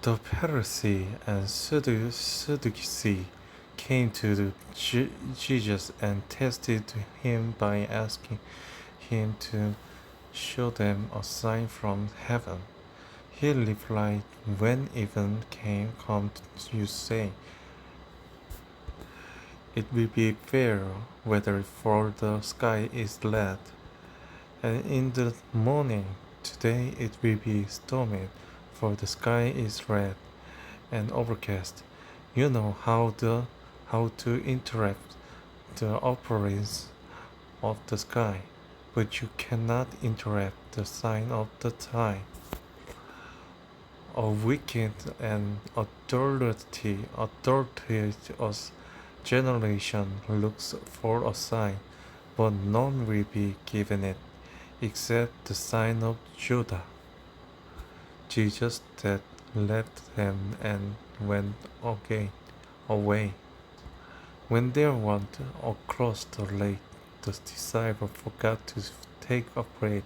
The Pharisee and Sadducee came to Jesus and tested him by asking him to show them a sign from heaven. He replied, when even can come you say, it will be fair whether for the sky is red, and in the morning today it will be stormy, for the sky is red and overcast. You know how to interpret the appearance of the sky, but you cannot interpret the sign of the time. A wicked and authoritative generation looks for a sign, but none will be given it, except the sign of Judah. Jesus that left them and went away. When they went across the lake, the disciples forgot to take a bread.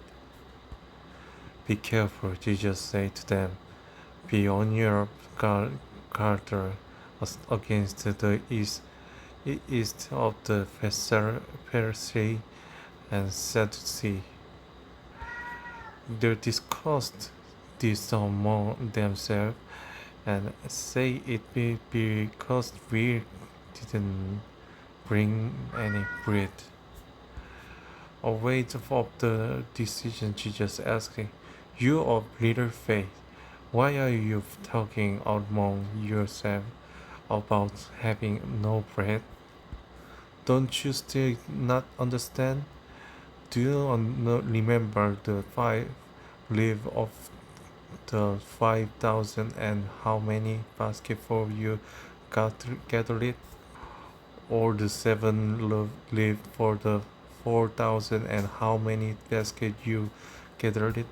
Be careful, Jesus said to them. Be on your guard against the east of the Pharisee and Sadducee. They discussed this among themselves and say it be because we didn't bring any bread. Aware of the decision, Jesus asked, you of little faith, why are you talking among yourselves about having no bread? Don't you still not understand? Do you not remember the five live of the 5,000 and how many basketful you gathered? Or the seven live for the 4,000 and how many baskets you gathered?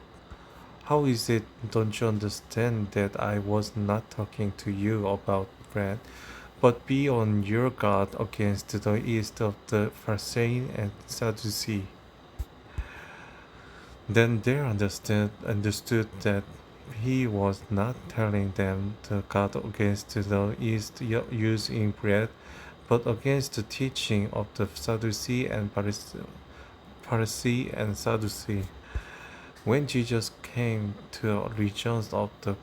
How is it, don't you understand that I was not talking to you about bread, but be on your guard against the east of the Pharisee and Sadducee? Then they understood that he was not telling them to guard against the east using bread, but against the teaching of the Sadducee and Pharisee and Sadducee. When Jesus came to the regions of the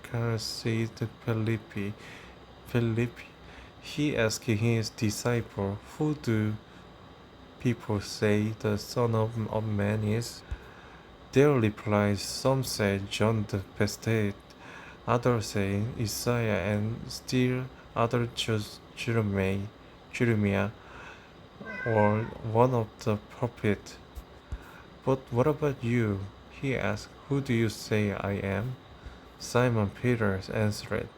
Pharisees Philippi, he asked his disciples, who do people say the Son of Man is? They replied, some say John the Baptist, others say Isaiah, and still others Jeremiah, or one of the prophets. But what about you? He asked, who do you say I am? Simon Peter answered,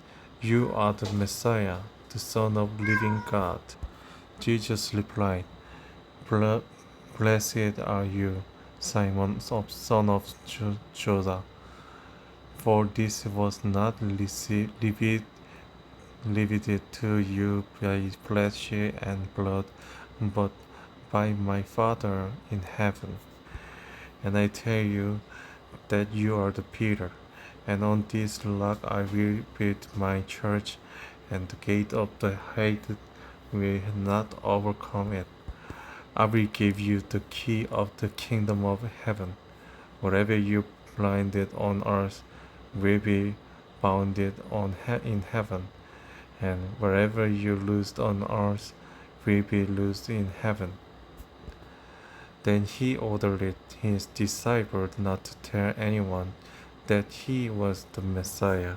you are the Messiah, the Son of living God. Jesus replied, blessed are you, Simon, son of Judah, for this was not revealed to you by flesh and blood, but by my Father in heaven. And I tell you that you are the Peter, and on this rock I will build my church, and the gate of the hate will not overcome it. I will give you the key of the kingdom of heaven. Whatever you binded on earth will be bounded in heaven, and wherever you loosed on earth will be loosed in heaven. Then he ordered his disciples not to tell anyone that he was the Messiah.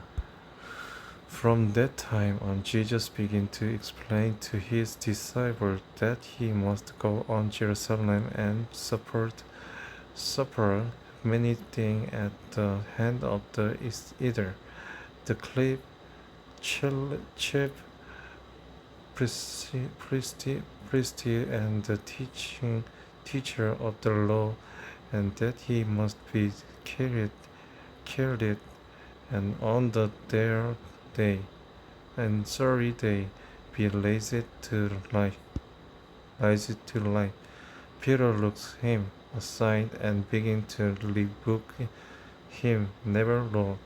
From that time on, Jesus began to explain to his disciples that he must go on Jerusalem and suffer many things at the hand of the the chief priest and the teacher of the law, and that he must be killed, and on the day and sorry day be raised to life. Peter looked him aside and began to rebuke him. Never, Lord,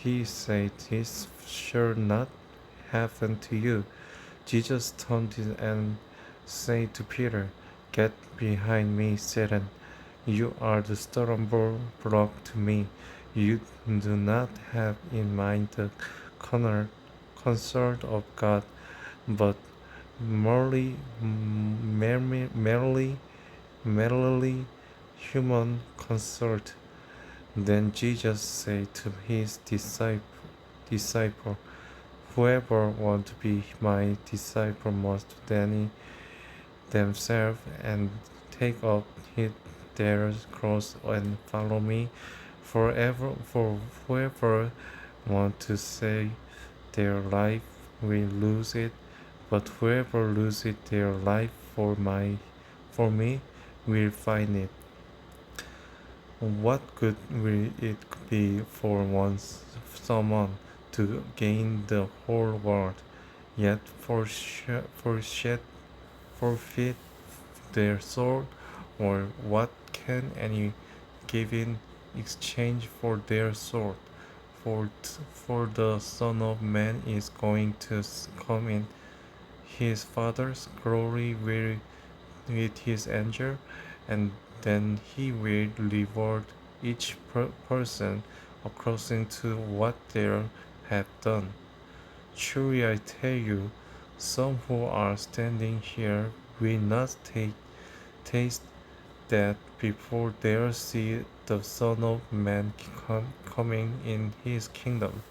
He said, "This shall not happen to you." Jesus turned and said to Peter, "Get behind me, Satan. You are the stumbling block to me. You do not have in mind the concern of God, but merely, merely human concern." Then Jesus said to his disciple, "Whoever wants to be my disciple must deny themselves and take up their cross and follow me. For whoever wants to save their life will lose it, but whoever loses their life for me will find it." What good will it be for someone to gain the whole world, yet forfeit their soul? Or what can any give in exchange for their soul? For the Son of Man is going to come in his Father's glory with his angel, and then he will reward each person according to what they have done. Truly I tell you, some who are standing here will not taste that before they see the Son of Man coming in his kingdom.